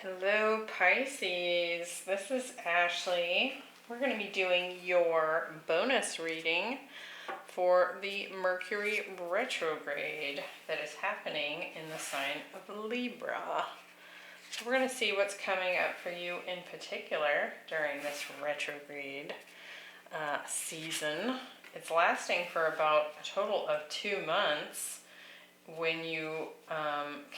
Hello Pisces, this is Ashley. We're going to be doing your bonus reading for the Mercury Retrograde that is happening in the sign of Libra. So we're going to see what's coming up for you in particular during this retrograde season. It's lasting for about a total of 2 months when you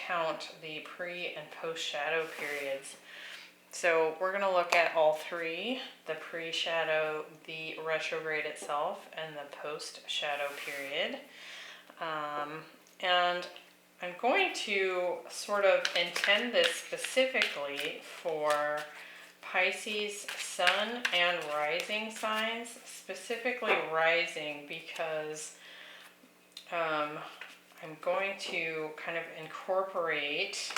count the pre and post shadow periods. So we're going to look at all three: the pre-shadow, the retrograde itself, and the post-shadow period. And I'm going to sort of intend this specifically for Pisces sun and rising signs, specifically rising because I'm going to kind of incorporate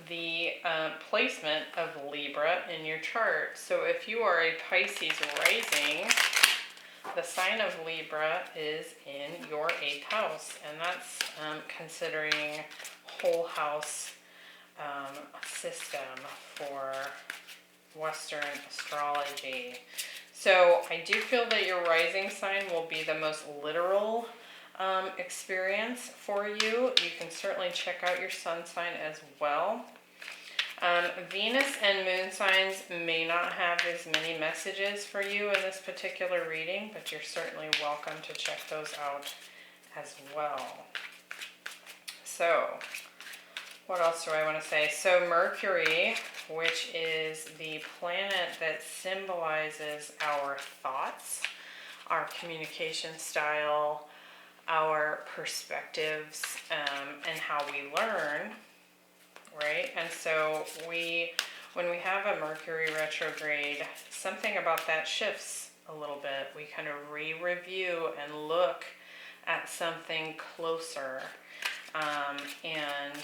the placement of Libra in your chart. So if you are a Pisces rising, the sign of Libra is in your 8th house, and that's considering whole house system for Western astrology. So I do feel that your rising sign will be the most literal experience for you. You can certainly check out your sun sign as well. Venus and moon signs may not have as many messages for you in this particular reading, but you're certainly welcome to check those out as well. So, what else do I want to say? So Mercury, which is the planet that symbolizes our thoughts, our communication style, our perspectives, and how we learn, right? And so when we have a Mercury retrograde, something about that shifts a little bit. We kind of re-review and look at something closer, and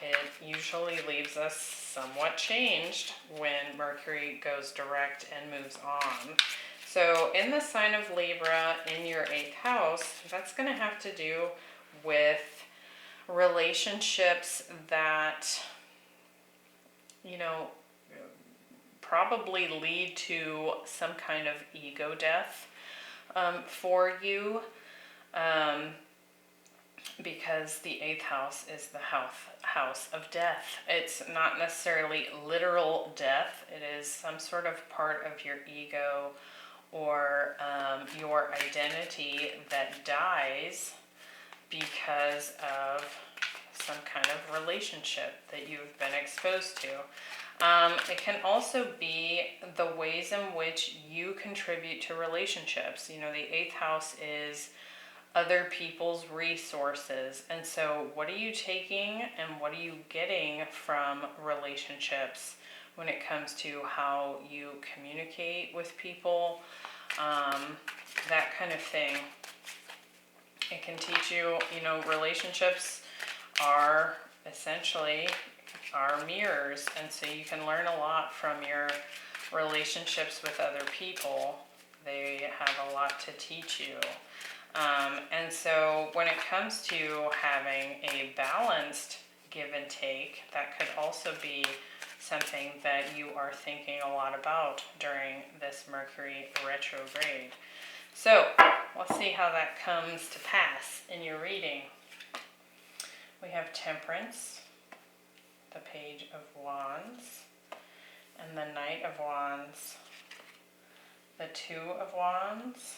it usually leaves us somewhat changed when Mercury goes direct and moves on. So in the sign of Libra in your 8th house, that's going to have to do with relationships that, probably lead to some kind of ego death for you. Because the 8th house is the house of death. It's not necessarily literal death. It is some sort of part of your ego or your identity that dies because of some kind of relationship that you've been exposed to. It can also be the ways in which you contribute to relationships. The 8th house is other people's resources, and so what are you taking and what are you getting from relationships when it comes to how you communicate with people, that kind of thing. It can teach you, relationships are essentially our mirrors, and so you can learn a lot from your relationships with other people. They have a lot to teach you. And so when it comes to having a balanced give and take, that could also be something that you are thinking a lot about during this Mercury retrograde. So let's see how that comes to pass in your reading. We have Temperance, the Page of Wands, and the Knight of Wands, the Two of Wands,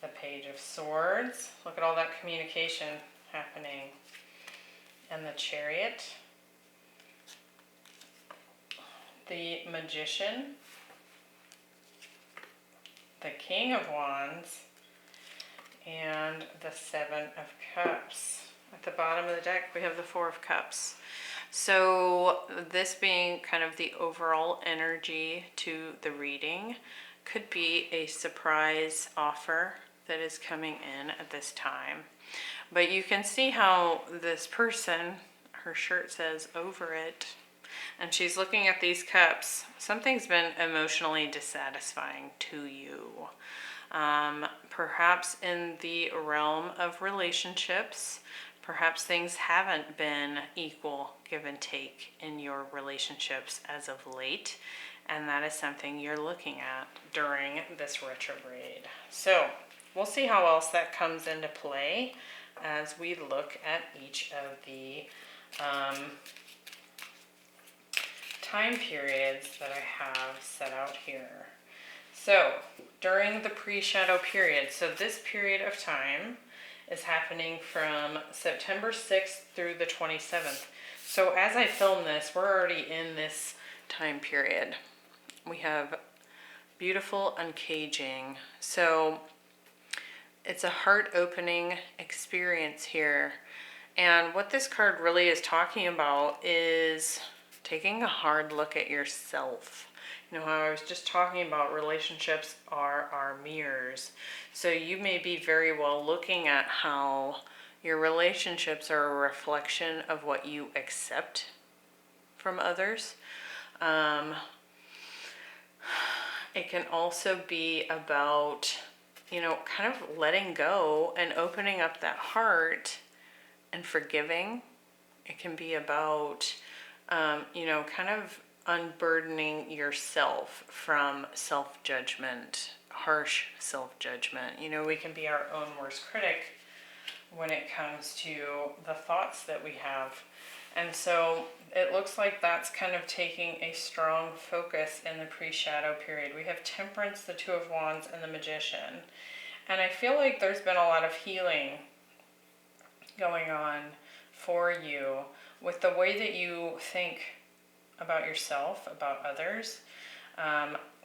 the Page of Swords. Look at all that communication happening. And the Chariot, the Magician, the King of Wands, and the Seven of Cups. At the bottom of the deck, we have the Four of Cups. So this being kind of the overall energy to the reading, could be a surprise offer that is coming in at this time. But you can see how this person, her shirt says over it, and she's looking at these cups. Something's been emotionally dissatisfying to you. Perhaps in the realm of relationships, Perhaps things haven't been equal give and take in your relationships as of late, and that is something you're looking at during this retrograde. So we'll see how else that comes into play as we look at each of the time periods that I have set out here. So during the pre-shadow period, so this period of time is happening from September 6th through the 27th. So as I film this, we're already in this time period. We have beautiful uncaging. So it's a heart-opening experience here. And what this card really is talking about is taking a hard look at yourself. You know how I was just talking about relationships are our mirrors. So you may be very well looking at how your relationships are a reflection of what you accept from others. It can also be about, kind of letting go and opening up that heart and forgiving. It can be about, kind of unburdening yourself from self-judgment, harsh self-judgment. We can be our own worst critic when it comes to the thoughts that we have. And so it looks like that's kind of taking a strong focus in the pre-shadow period. We have Temperance, the Two of Wands, and the Magician. And I feel like there's been a lot of healing going on for you with the way that you think about yourself, about others.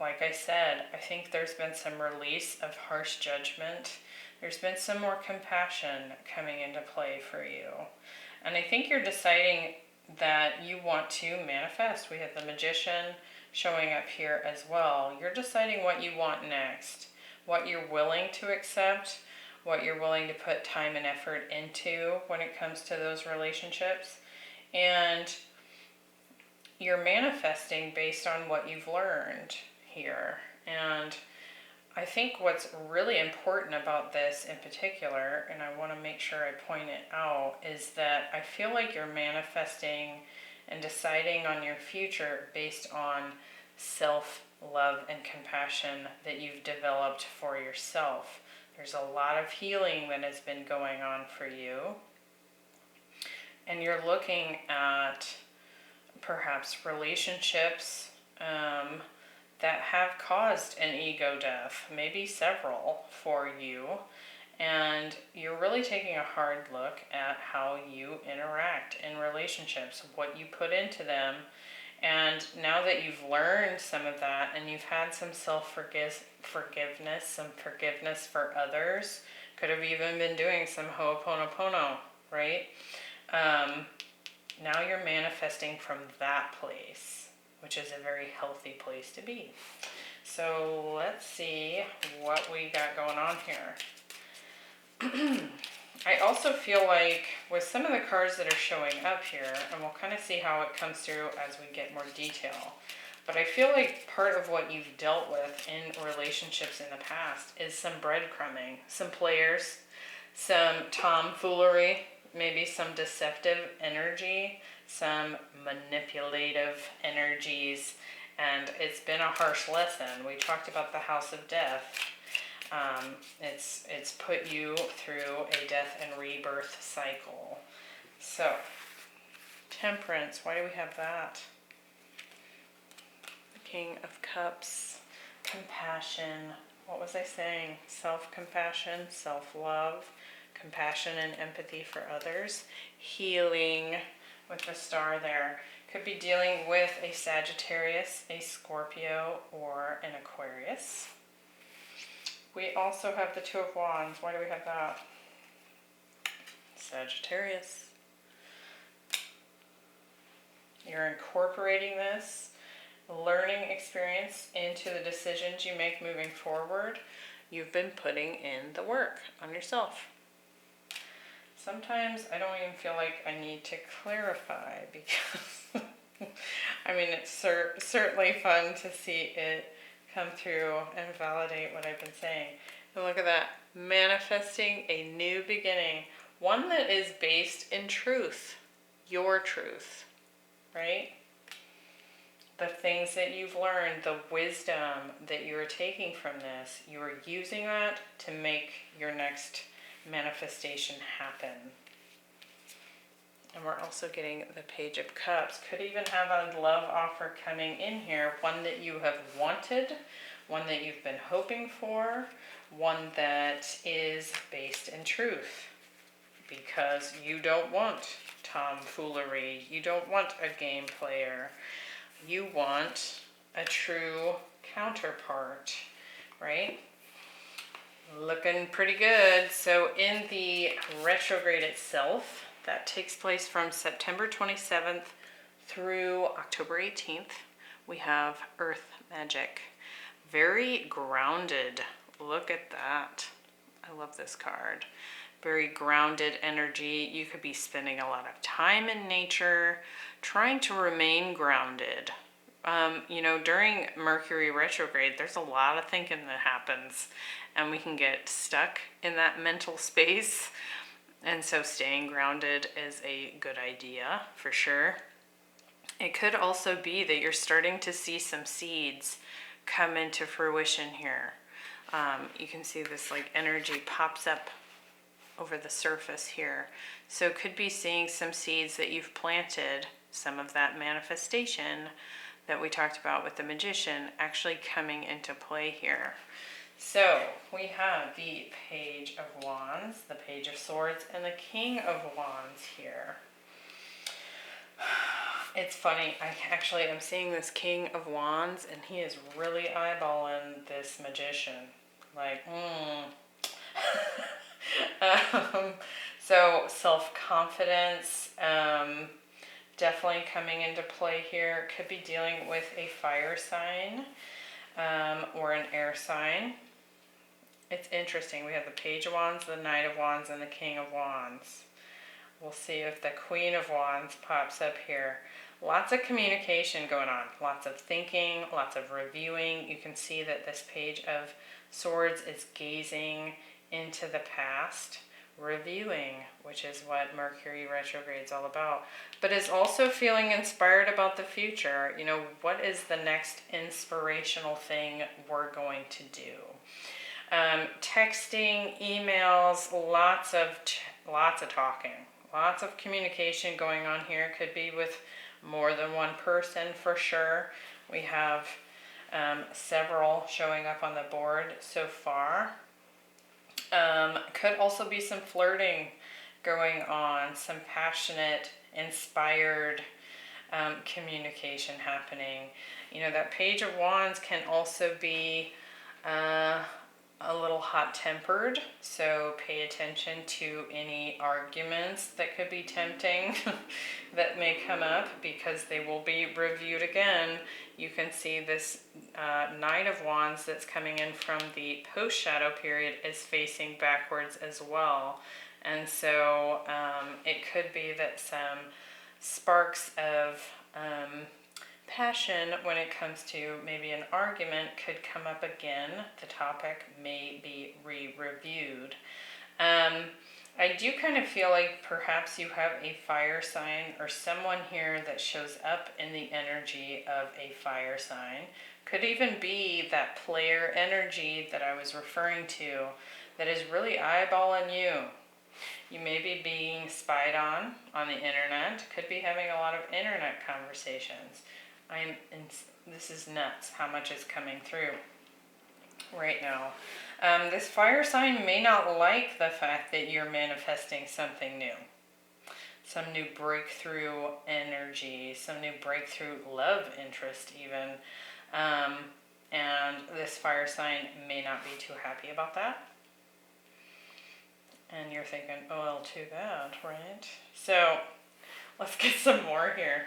Like I said, I think there's been some release of harsh judgment. There's been some more compassion coming into play for you. And I think you're deciding that you want to manifest. We have the Magician showing up here as well. You're deciding what you want next, what you're willing to accept, what you're willing to put time and effort into when it comes to those relationships. And you're manifesting based on what you've learned here. And I think what's really important about this in particular, and I want to make sure I point it out, is that I feel like you're manifesting and deciding on your future based on self-love and compassion that you've developed for yourself. There's a lot of healing that has been going on for you. And you're looking at perhaps relationships that have caused an ego death, maybe several for you, and you're really taking a hard look at how you interact in relationships, what you put into them. And now that you've learned some of that and you've had some forgiveness, some forgiveness for others, could have even been doing some ho'oponopono, right? Now you're manifesting from that place, which is a very healthy place to be. So let's see what we got going on here. I also feel like with some of the cards that are showing up here, and we'll kind of see how it comes through as we get more detail, but I feel like part of what you've dealt with in relationships in the past is some breadcrumbing, some players, some tomfoolery, maybe some deceptive energy, some manipulative energies, and it's been a harsh lesson. We talked about the House of Death. It's put you through a death and rebirth cycle. So, Temperance, why do we have that? The King of Cups, compassion. What was I saying? Self-compassion, self-love, compassion and empathy for others, healing with the star there. Could be dealing with a Sagittarius, a Scorpio, or an Aquarius. We also have the Two of Wands. Why do we have that? Sagittarius. You're incorporating this learning experience into the decisions you make moving forward. You've been putting in the work on yourself. Sometimes I don't even feel like I need to clarify because, it's certainly fun to see it come through and validate what I've been saying. And look at that, manifesting a new beginning. one that is based in truth, your truth, right? The things that you've learned, the wisdom that you're taking from this, you are using that to make your next manifestation happen. And we're also getting the Page of Cups. Could even have a love offer coming in here, one that you have wanted, one that you've been hoping for, one that is based in truth. Because you don't want tomfoolery, you don't want a game player. You want a true counterpart, right? Looking pretty good. So in the retrograde itself, that takes place from September 27th through October 18th, we have Earth Magic. Very grounded. Look at that. I love this card. Very grounded energy. You could be spending a lot of time in nature, trying to remain grounded. You know, during Mercury retrograde, there's a lot of thinking that happens, and we can get stuck in that mental space. And so staying grounded is a good idea for sure. It could also be that you're starting to see some seeds come into fruition here. You can see this like energy pops up over the surface here. So could be seeing some seeds that you've planted, some of that manifestation that we talked about with the Magician actually coming into play here. So we have the Page of Wands, the Page of Swords, and the King of Wands here. It's funny, I actually am seeing this King of Wands, and he is really eyeballing this Magician. Like, so self-confidence, definitely coming into play here. Could be dealing with a fire sign or an air sign. It's interesting. We have the Page of Wands, the Knight of Wands, and the King of Wands. We'll see if the Queen of Wands pops up here. Lots of communication going on. Lots of thinking, lots of reviewing. You can see that this Page of Swords is gazing into the past, reviewing, which is what Mercury retrograde is all about, but is also feeling inspired about the future. You know, what is the next inspirational thing we're going to do? Texting, emails, lots of talking, lots of communication going on here. Could be with more than one person for sure. We have several showing up on the board so far. Could also be some flirting going on, some passionate, inspired communication happening. You know, that Page of Wands can also be a little hot-tempered, so pay attention to any arguments that could be tempting that may come up, because they will be reviewed again. You can see this Knight of Wands that's coming in from the post-shadow period is facing backwards as well. And so it could be that some sparks of passion when it comes to maybe an argument could come up again. The topic may be reviewed. I do kind of feel like perhaps you have a fire sign or someone here that shows up in the energy of a fire sign. Could even be that player energy that I was referring to that is really eyeballing you. You may be being spied on the internet. Could be having a lot of internet conversations. This is nuts how much is coming through right now. This fire sign may not like the fact that you're manifesting something new. Some new breakthrough energy, some new breakthrough love interest even. And this fire sign may not be too happy about that. And you're thinking, oh, well, too bad, right? So let's get some more here.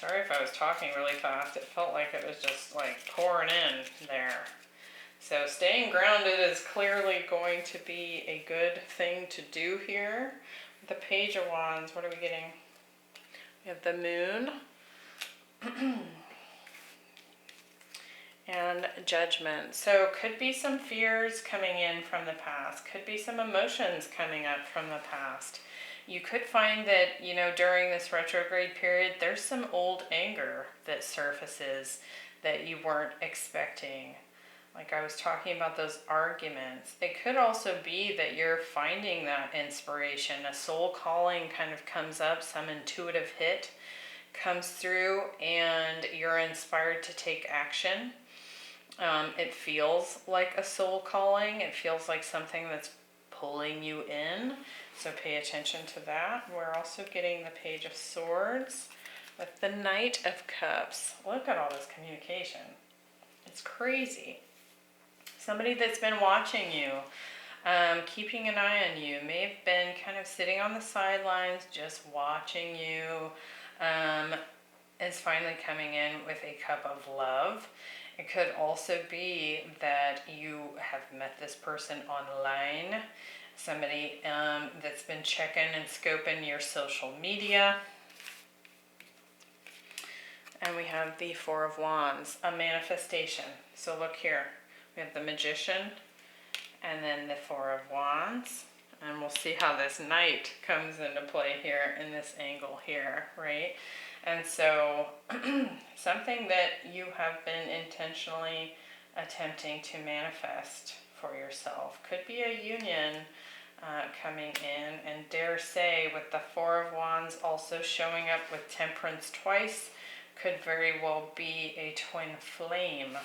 Sorry if I was talking really fast. It felt like it was just like pouring in there. So staying grounded is clearly going to be a good thing to do here. The Page of Wands, what are we getting? We have the Moon. and Judgment. So could be some fears coming in from the past, could be some emotions coming up from the past. You could find that, during this retrograde period, there's some old anger that surfaces that you weren't expecting. Like I was talking about those arguments. It could also be that you're finding that inspiration. A soul calling kind of comes up, some intuitive hit comes through, and you're inspired to take action. It feels like a soul calling. It feels like something that's pulling you in. So pay attention to that. We're also getting the Page of Swords with the Knight of Cups. Look at all this communication. It's crazy. Somebody that's been watching you, keeping an eye on you, may have been kind of sitting on the sidelines, just watching you, is finally coming in with a cup of love. It could also be that you have met this person online, somebody that's been checking and scoping your social media. And we have the Four of Wands, a manifestation. So look here, we have the Magician and then the Four of Wands. And we'll see how this Knight comes into play here in this angle here, right? And so something that you have been intentionally attempting to manifest for yourself could be a union coming in, and dare say with the Four of Wands also showing up with Temperance twice, could very well be a twin flame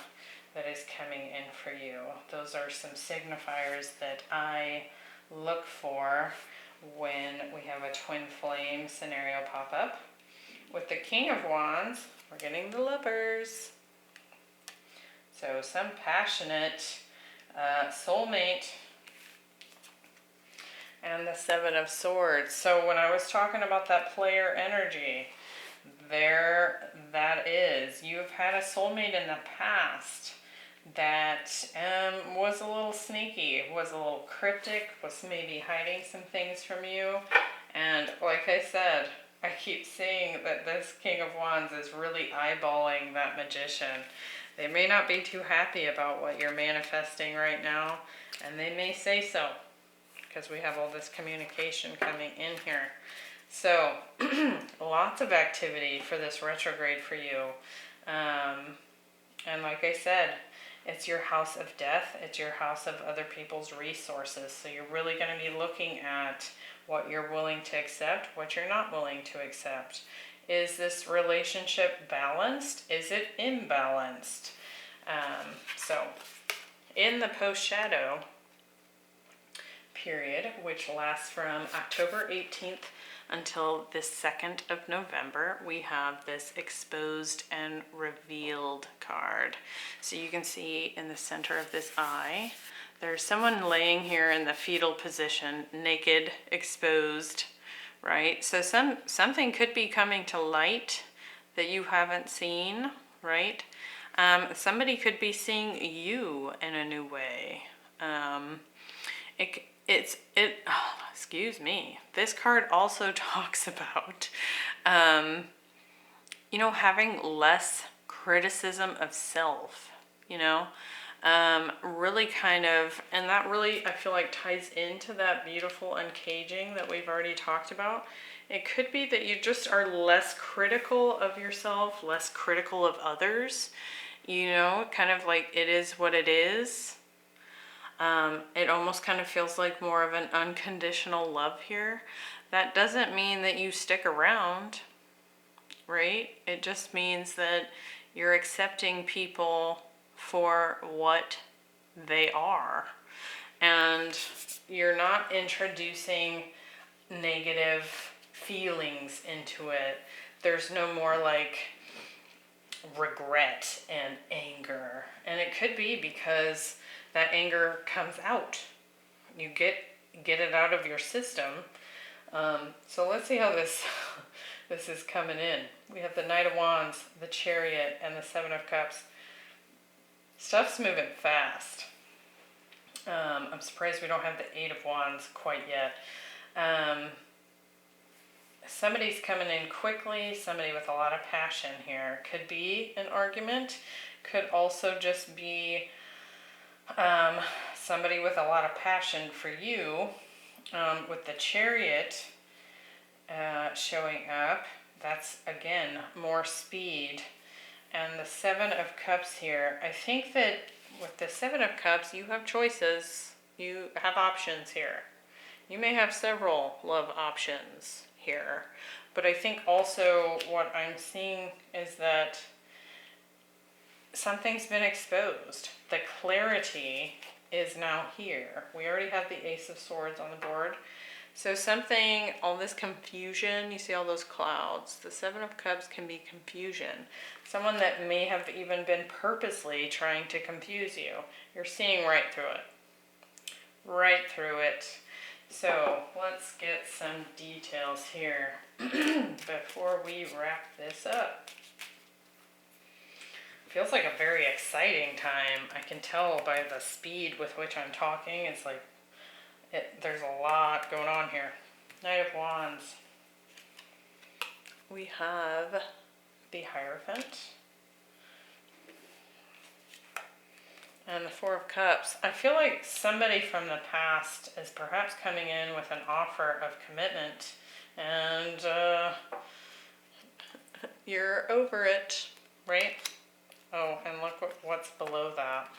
that is coming in for you. Those are some signifiers that I look for when we have a twin flame scenario pop up. With the King of Wands, we're getting the Lovers. So some passionate soulmate. And the Seven of Swords. So when I was talking about that player energy, there that is. You've had a soulmate in the past that was a little sneaky, was a little cryptic, was maybe hiding some things from you. And like I said, I keep seeing that this King of Wands is really eyeballing that Magician. They may not be too happy about what you're manifesting right now, and they may say so, because we have all this communication coming in here. So, lots of activity for this retrograde for you. And like I said, it's your house of death. It's your house of other people's resources. So you're really going to be looking at what you're willing to accept, what you're not willing to accept. Is this relationship balanced? Is it imbalanced? So, in the post-shadow period, which lasts from October 18th until the 2nd of November, we have this Exposed and Revealed card. So you can see in the center of this eye, there's someone laying here in the fetal position, naked, exposed, right? So something could be coming to light that you haven't seen, right? Somebody could be seeing you in a new way. Excuse me. This card also talks about, having less criticism of self, really kind of, and that really, I feel like, ties into that beautiful uncaging that we've already talked about. It could be that you just are less critical of yourself, less critical of others, kind of like it is what it is. It almost kind of feels like more of an unconditional love here. That doesn't mean that you stick around, right? It just means that you're accepting people for what they are. And you're not introducing negative feelings into it. There's no more like regret and anger. And it could be because that anger comes out. You get it out of your system. So let's see how this is coming in. We have the Knight of Wands, the Chariot, and the Seven of Cups. Stuff's moving fast. I'm surprised we don't have the Eight of Wands quite yet. Somebody's coming in quickly, somebody with a lot of passion here. Could be an argument, Could also just be somebody with a lot of passion for you. With the Chariot showing up, that's again more speed. And the Seven of Cups here, I think that with the Seven of Cups, you have choices. You have options here. You may have several love options here. But I think also what I'm seeing is that something's been exposed. The clarity is now here. We already have the Ace of Swords on the board. So something, all this confusion, you see all those clouds. The Seven of Cups can be confusion. Someone that may have even been purposely trying to confuse you. You're seeing right through it. Right through it. So let's get some details here before we wrap this up. Feels like a very exciting time. I can tell by the speed with which I'm talking. It's like there's a lot going on here. Knight of Wands. We have the Hierophant. And the Four of Cups. I feel like somebody from the past is perhaps coming in with an offer of commitment. And you're over it, right? Oh, and look what's below that.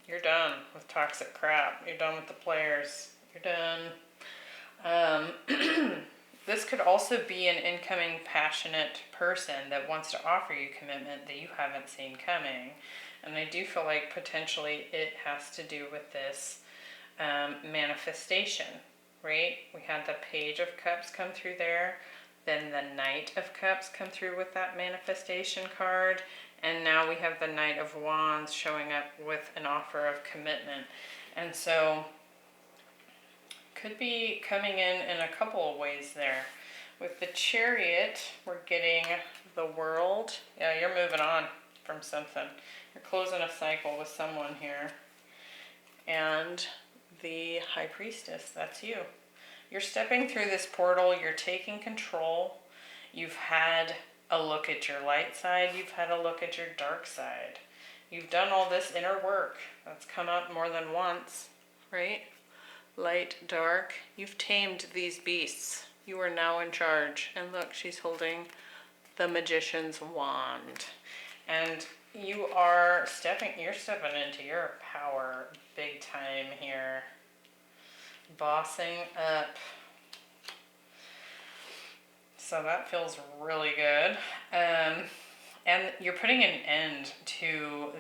You're done with toxic crap. You're done with the players. You're done. This could also be an incoming passionate person that wants to offer you commitment that you haven't seen coming. And I do feel like potentially it has to do with this manifestation, right? We had the Page of Cups come through there. Then the Knight of Cups come through with that manifestation card. And now we have the Knight of Wands showing up with an offer of commitment. And so could be coming in a couple of ways there. With the Chariot, we're getting the World. Yeah, you're moving on from something. You're closing a cycle with someone here. And the High Priestess, that's you. You're stepping through this portal, you're taking control. You've had a look at your light side, you've had a look at your dark side. You've done all this inner work. That's come up more than once, right? Light, dark. You've tamed these beasts. You are now in charge. And look, she's holding the Magician's wand. And you're stepping into your power big time here. Bossing up. So that feels really good. And you're putting an end to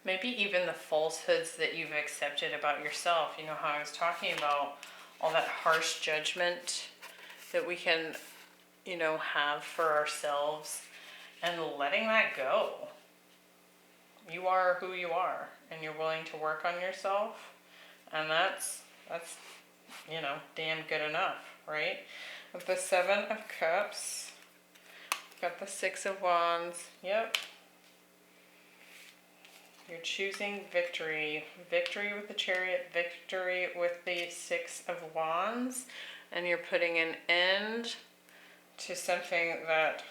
maybe even the falsehoods that you've accepted about yourself. You know how I was talking about all that harsh judgment that we can, have for ourselves, and letting that go. You are who you are, and you're willing to work on yourself, and that's damn good enough, right? With the Seven of Cups, got the Six of Wands. Yep. You're choosing victory. Victory with the Chariot, victory with the Six of Wands, and you're putting an end to something that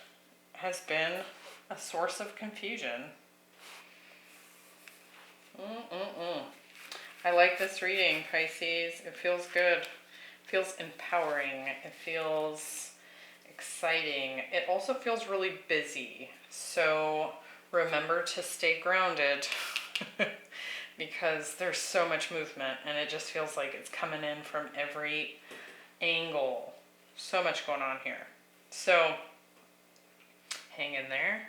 has been a source of confusion. I like this reading, Pisces. It feels good. It feels empowering. It feels exciting. It also feels really busy. So remember to stay grounded because there's so much movement and it just feels like it's coming in from every angle. So much going on here. So hang in there.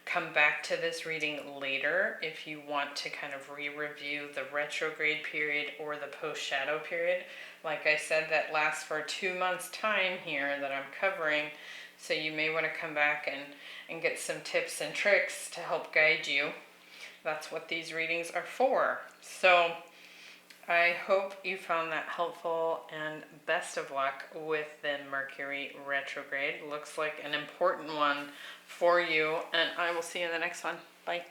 Come back to this reading later if you want to kind of re-review the retrograde period or the post-shadow period. Like I said, that lasts for 2 months' time here that I'm covering. So you may want to come back and get some tips and tricks to help guide you. That's what these readings are for. So I hope you found that helpful, and best of luck with the Mercury Retrograde. Looks like an important one for you, and I will see you in the next one. Bye.